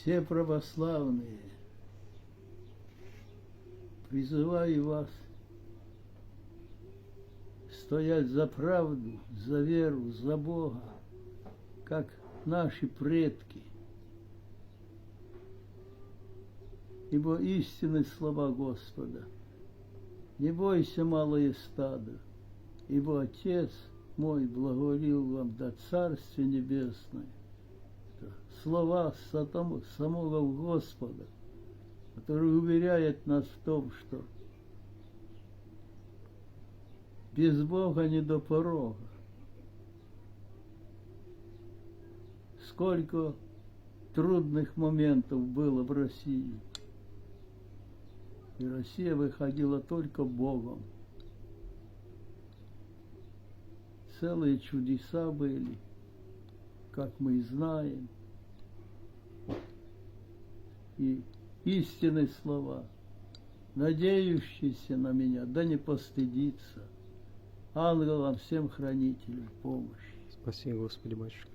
все православные, призываю вас стоять за правду, за веру, за Бога, как наши предки. Ибо истинны слова Господа. Не бойся, малое стадо, ибо Отец мой благоволил вам до Царствия Небесное. Это слова самого Господа, который уверяет нас в том, что без Бога не до порога. Сколько трудных моментов было в России. И Россия выходила только Богом. Целые чудеса были, как мы знаем. И истинные слова, надеющийся на меня, да не постыдится. Ангелам всем хранителям помощи. Спаси, Господи, батюшка.